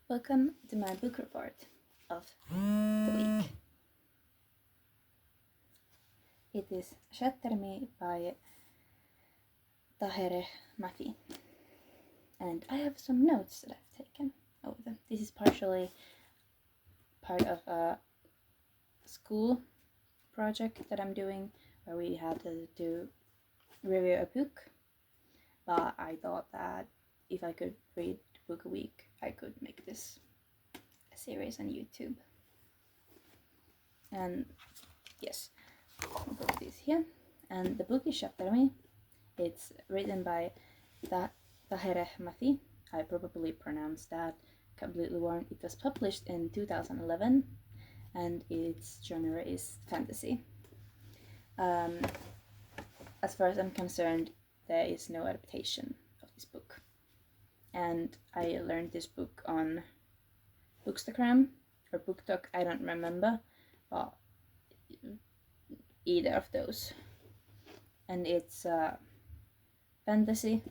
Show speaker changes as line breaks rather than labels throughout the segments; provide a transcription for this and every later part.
Welcome to my book report of the week. It is Shatter by Tahereh Mafi. And I have some notes that I've taken over them. This is partially part of a school project that I'm doing where we had to do review a book. But I thought that if I could read a book a week, I could make this a series on YouTube. And yes, I'll put this here. And the book is Shatter. It's written by Tahereh Mafi. I probably pronounced that completely wrong. It was published in 2011 and its genre is fantasy. As far as I'm concerned, there is no adaptation of this book. And I learned this book on Bookstagram or BookTok, I don't remember, but either of those. And it's fantasy,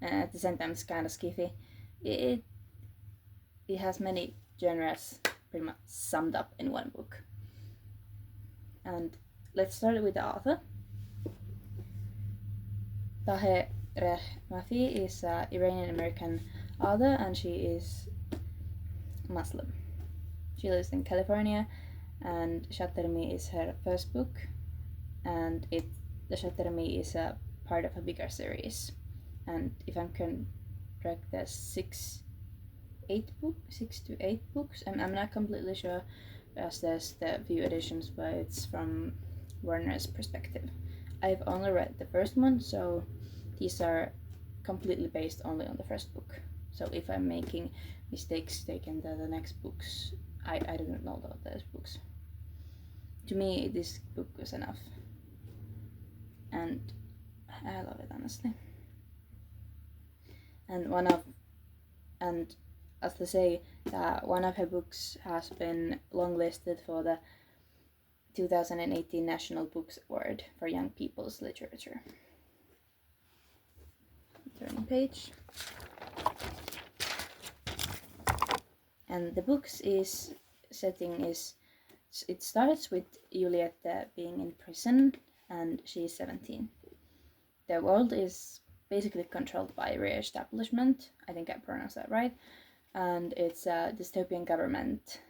and at the same time it's kind of skiffy. It has many genres pretty much summed up in one book. And let's start with the author. Tahereh Mafi is an Iranian-American author and she is Muslim. She lives in California and Shatter is her first book, and the Shatter is a part of a bigger series. And if I'm correct, there's 6 to 8 books. I'm not completely sure, as there's the few editions where it's from Warner's perspective. I've only read the first one, so these are completely based only on the first book. So if I'm making mistakes taken to the next books, I don't know about those books. To me, this book was enough, and I love it honestly. And as they say, that one of her books has been longlisted for the 2018 National Books Award for Young People's Literature. Turning page. And the book's setting is, it starts with Juliette being in prison and she's 17. The world is basically controlled by re-establishment, I think I pronounced that right, and it's a dystopian government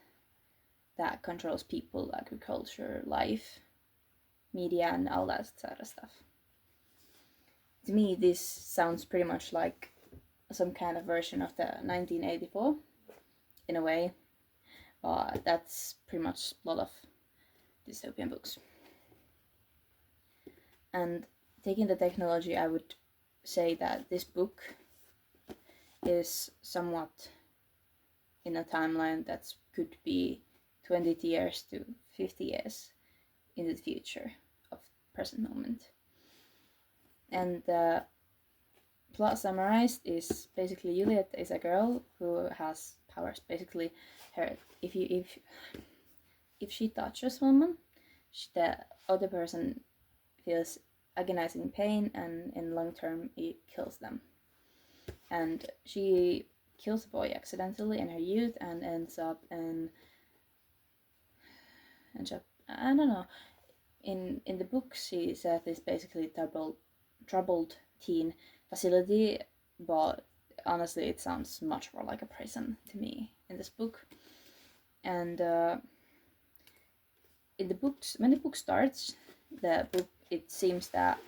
that controls people, agriculture, life, media, and all that sort of stuff. To me, this sounds pretty much like some kind of version of the 1984, in a way, but that's pretty much a lot of dystopian books. And taking the technology, I would say that this book is somewhat in a timeline that could be 20 years to 50 years in the future of present moment. And the plot summarized is basically Juliet is a girl who has powers. Basically, her if she touches someone, the other person feels agonizing pain, and in long term it kills them. And she kills a boy accidentally in her youth and ends up in I don't know. In the book, she says it's basically troubled teen facility, but honestly, it sounds much more like a prison to me in this book. And in the books, when the book starts, it seems that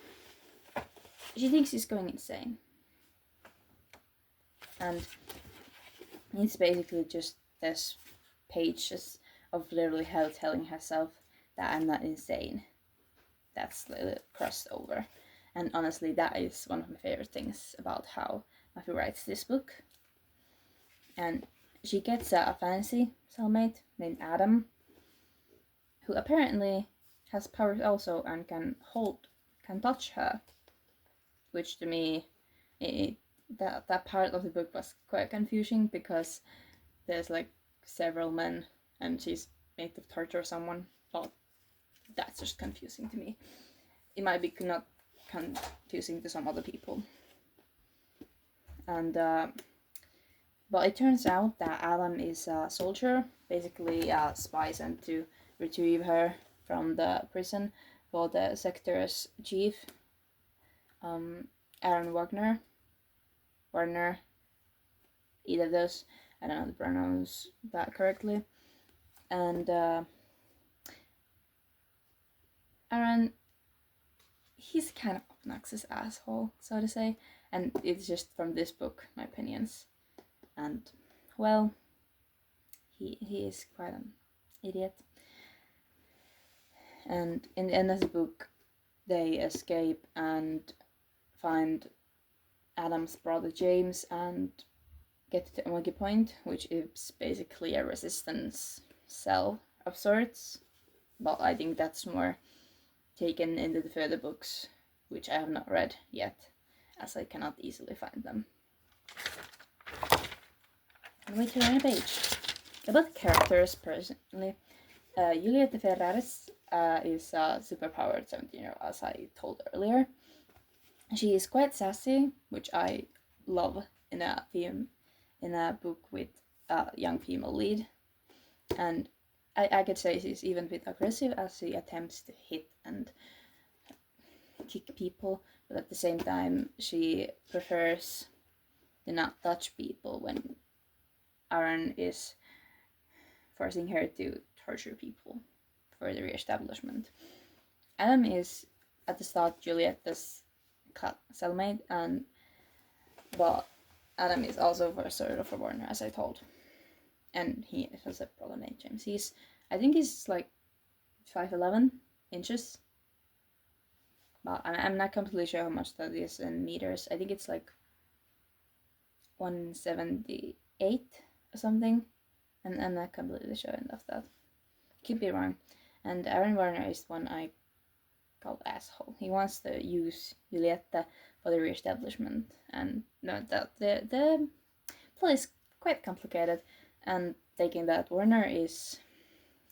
she thinks she's going insane, and it's basically just this pages of literally her telling herself that I'm not insane. That's crossed over. And honestly, that is one of my favorite things about how Mafi writes this book. And she gets a fantasy cellmate named Adam, who apparently has powers also and can touch her, which to me, that part of the book was quite confusing because there's like several men and she's made to torture someone, but that's just confusing to me. It might be not confusing to some other people. And But it turns out that Adam is a soldier, basically a spy sent to retrieve her from the prison for the sector's chief, Aaron Warner, either of those. I don't know the pronouns that correctly. And Aaron, he's kind of obnoxious asshole, so to say. And it's just from this book, my opinions. And, well, he is quite an idiot. And in the end of the book, they escape and find Adam's brother James and get to Emoji Point, which is basically a resistance cell of sorts. But I think that's more taken into the further books, which I have not read yet, as I cannot easily find them. And we turn a page. About characters, personally, Juliette Ferraris is a superpowered 17-year-old, as I told earlier. She is quite sassy, which I love in a book with a young female lead. And I could say she's even a bit aggressive as she attempts to hit and kick people, but at the same time she prefers to not touch people when Aaron is forcing her to torture people for the re-establishment. Adam is at the start Juliette's cellmate, but Adam is also for sort of a Warner, as I told. And he has a brother named James. I think he's like 5'11" inches. But I'm not completely sure how much that is in meters. I think it's like 178 or something. And I'm not completely sure of that. Could be wrong. And Aaron Warner is one I call asshole. He wants to use Juliette for the re-establishment. And no, that the plot is quite complicated. And taking that Warner is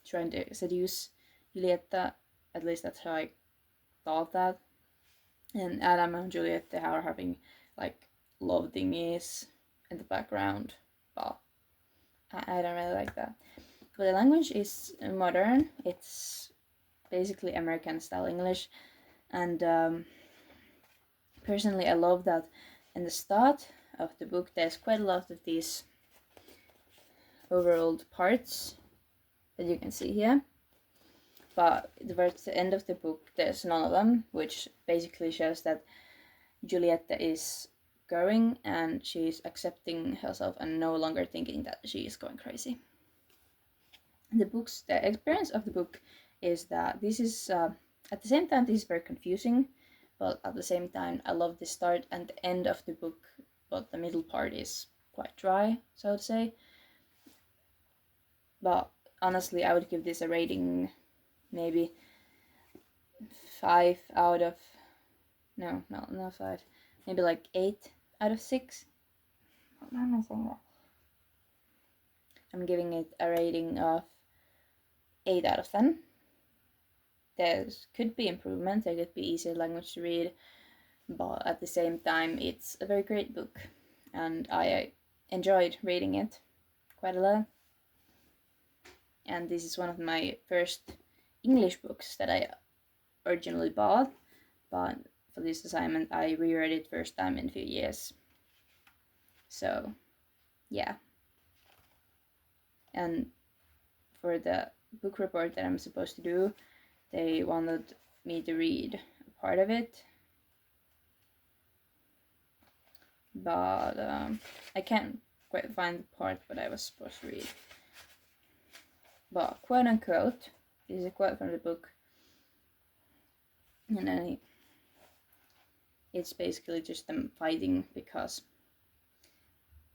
trying to seduce Juliette. At least that's how I thought that. And Adam and Juliette are having like love thingies in the background. But I don't really like that. But the language is modern. It's basically American style English. And personally, I love that in the start of the book there's quite a lot of these overall parts that you can see here. But towards the end of the book there's none of them, which basically shows that Juliette is growing and she's accepting herself and no longer thinking that she is going crazy. The experience of the book is that this is at the same time this is very confusing, but at the same time I love the start and the end of the book, but the middle part is quite dry, so to say. But honestly, I would give this a rating maybe 5 out of no 5, maybe like 8 out of 6. Why am I saying that? I'm giving it a rating of 8 out of 10. There could be improvement, there could be easier language to read, but at the same time it's a very great book and I enjoyed reading it quite a lot. And this is one of my first English books that I originally bought, but for this assignment I reread it first time in a few years. So yeah. And for the book report that I'm supposed to do, they wanted me to read a part of it, but I can't quite find the part what I was supposed to read. But quote unquote, this is a quote from the book, and then it's basically just them fighting because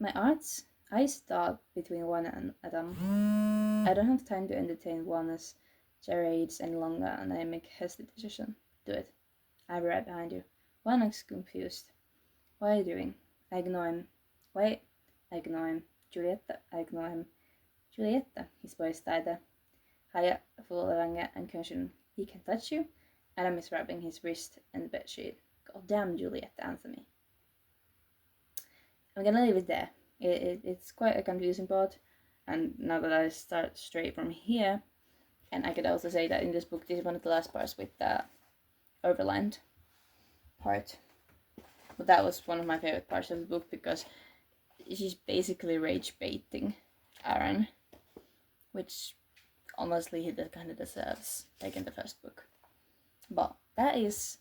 my eyes start between Juan and Adam. I don't have time to entertain Juan's charades any longer, and I make a hasty decision. Do it. I'll be right behind you. Juan looks confused. What are you doing? I ignore him. Wait. I ignore him. Juliette. I ignore him. Juliette. His voice tighter. Higher, full of anger and concern. He can touch you? Adam is rubbing his wrist in the bedsheet. God damn, Juliette, answer me. I'm gonna leave it there. It's quite a confusing part, and now that I start straight from here, and I could also say that in this book, this is one of the last parts with the overland part. But that was one of my favorite parts of the book because she's basically rage baiting Aaron, which honestly he kind of deserves, like in the first book. But that is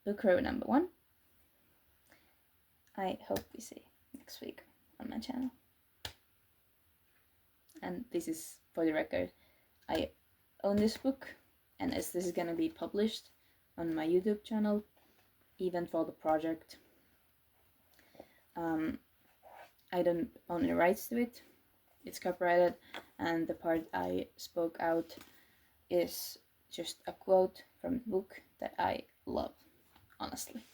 book row number 1. I hope we see next week on my channel. And this is, for the record, I own this book, and as this is gonna be published on my YouTube channel, even for the project, I don't own any rights to it. It's copyrighted, and the part I spoke out is just a quote from the book that I love, honestly.